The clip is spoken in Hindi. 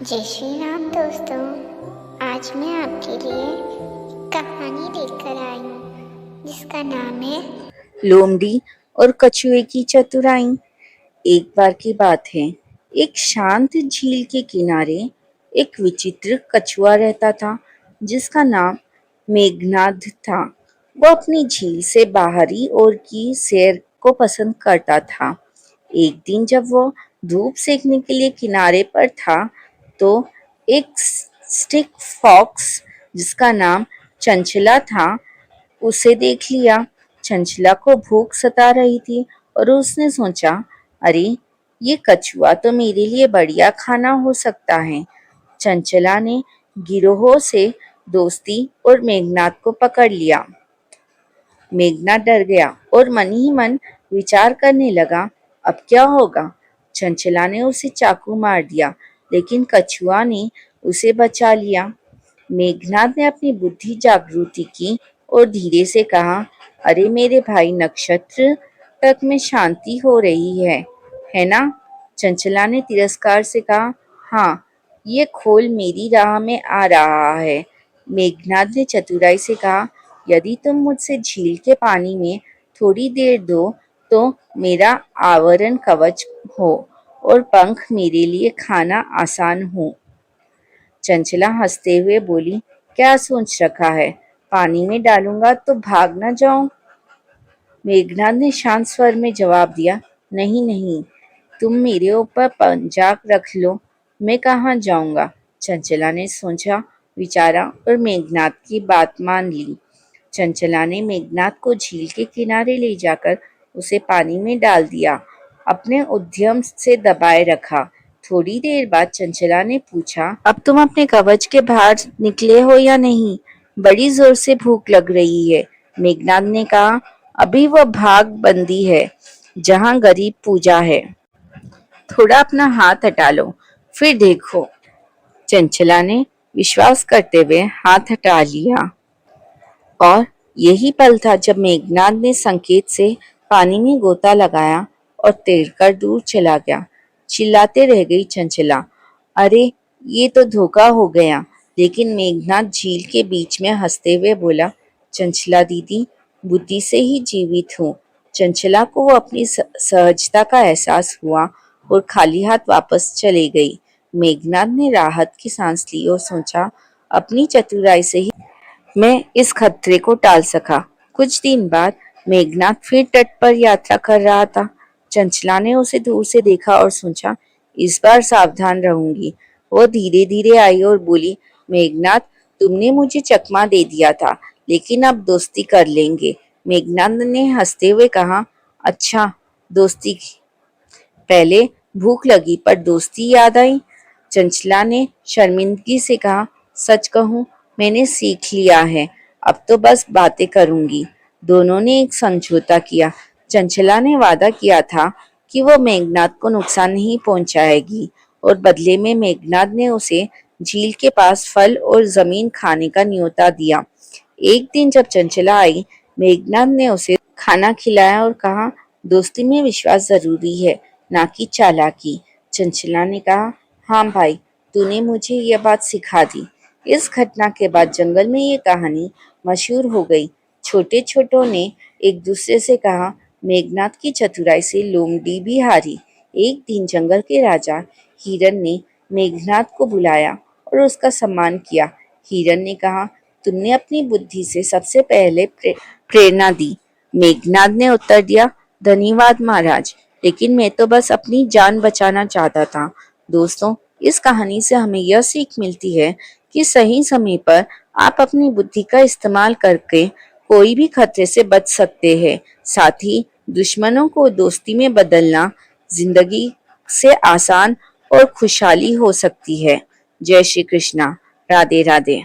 जय श्री राम दोस्तों। आज मैं आपके लिए कहानी लेकर आई हूँ जिसका नाम है लोमड़ी और कछुए की चतुराई। एक बार की बात है, एक शांत झील के किनारे एक विचित्र कछुआ रहता था जिसका नाम मेघनाद था। वो अपनी झील से बाहरी ओर की सैर को पसंद करता था। एक दिन जब वो धूप सेकने के लिए किनारे पर था तो एक स्टिक फॉक्स जिसका नाम चंचला था उसे देख लिया। चंचला को भूख सता रही थी और उसने सोचा, अरे ये कछुआ तो मेरे लिए बढ़िया खाना हो सकता है। चंचला ने गिरोह से दोस्ती और मेघनाद को पकड़ लिया। मेघनाद डर गया और मन ही मन विचार करने लगा, अब क्या होगा। चंचला ने उसे चाकू मार दिया लेकिन कछुआ ने उसे बचा लिया। मेघनाद ने अपनी बुद्धि जागृति की और धीरे से कहा, अरे मेरे भाई नक्षत्र तक में शांति हो रही है ना। चंचला ने तिरस्कार से कहा, हाँ, ये खोल मेरी राह में आ रहा है। मेघनाद ने चतुराई से कहा, यदि तुम मुझसे झील के पानी में थोड़ी देर दो तो मेरा आवरण कवच हो और पंख मेरे लिए खाना आसान हो। चंचला हंसते हुए बोली, क्या सोच रखा है, पानी में डालूंगा तो भाग न जाऊं। मेघनाद ने शांत स्वर में जवाब दिया, नहीं नहीं, तुम मेरे ऊपर पंजा रख लो, मैं कहाँ जाऊंगा। चंचला ने सोचा विचारा और मेघनाद की बात मान ली। चंचला ने मेघनाद को झील के किनारे ले जाकर उसे पानी में डाल दिया, अपने उद्यम से दबाए रखा। थोड़ी देर बाद चंचला ने पूछा, अब तुम अपने कवच के बाहर निकले हो या नहीं, बड़ी जोर से भूख लग रही है। मेघनाद ने कहा, अभी वह भाग बंदी है जहाँ गरीब पूजा है, थोड़ा अपना हाथ हटा लो फिर देखो। चंचला ने विश्वास करते हुए हाथ हटा लिया और यही पल था जब मेघनाद ने संकेत से पानी में गोता लगाया और तैरकर दूर चला गया। चिल्लाते रह गई चंचला, अरे ये तो धोखा हो गया। लेकिन मेघनाद झील के बीच में हंसते हुए बोला, चंचला दीदी, बुद्धि से ही जीवित हूँ। चंचला को वो अपनी सहजता का एहसास हुआ और खाली हाथ वापस चली गई। मेघनाद ने राहत की सांस ली और सोचा, अपनी चतुराई से ही मैं इस खतरे को टाल सका। कुछ दिन बाद मेघनाद फिर तट पर यात्रा कर रहा था। चंचला ने उसे दूर से देखा और सोचा, इस बार सावधान रहूंगी। वो धीरे धीरे आई और बोली, मेघनाद, तुमने मुझे चकमा दे दिया था लेकिन अब दोस्ती कर लेंगे। मेघनाद ने हंसते हुए कहा, अच्छा दोस्ती, पहले भूख लगी पर दोस्ती याद आई। चंचला ने शर्मिंदगी से कहा, सच कहूं मैंने सीख लिया है, अब तो बस बातें करूंगी। दोनों ने एक समझौता किया। चंचला ने वादा किया था कि वो मेघनाद को नुकसान नहीं पहुंचाएगी और बदले में मेघनाद ने उसे झील के पास फल और जमीन खाने का न्योता दिया। एक दिन जब चंचला आई, मेघनाद ने उसे खाना खिलाया और कहा, दोस्ती में विश्वास जरूरी है, ना कि चालाकी। चंचला ने कहा, हाँ भाई, तूने मुझे यह बात सिखा दी। इस घटना के बाद जंगल में ये कहानी मशहूर हो गई। छोटे छोटों ने एक दूसरे से कहा, मेघनाद की चतुराई से लोमड़ी भी हारी। एक दिन जंगल के राजा हिरन ने मेघनाद को बुलाया और उसका सम्मान किया। हिरन ने कहा, तुमने अपनी बुद्धि से सबसे पहले प्रेरणा दी। मेघनाद ने उत्तर दिया, धन्यवाद महाराज, लेकिन मैं तो बस अपनी जान बचाना चाहता था। दोस्तों, इस कहानी से हमें यह सीख मिलती है कि सही समय पर आप अपनी बुद्धि का इस्तेमाल करके कोई भी खतरे से बच सकते हैं। साथ ही दुश्मनों को दोस्ती में बदलना जिंदगी से आसान और खुशहाली हो सकती है। जय श्री कृष्णा। राधे राधे।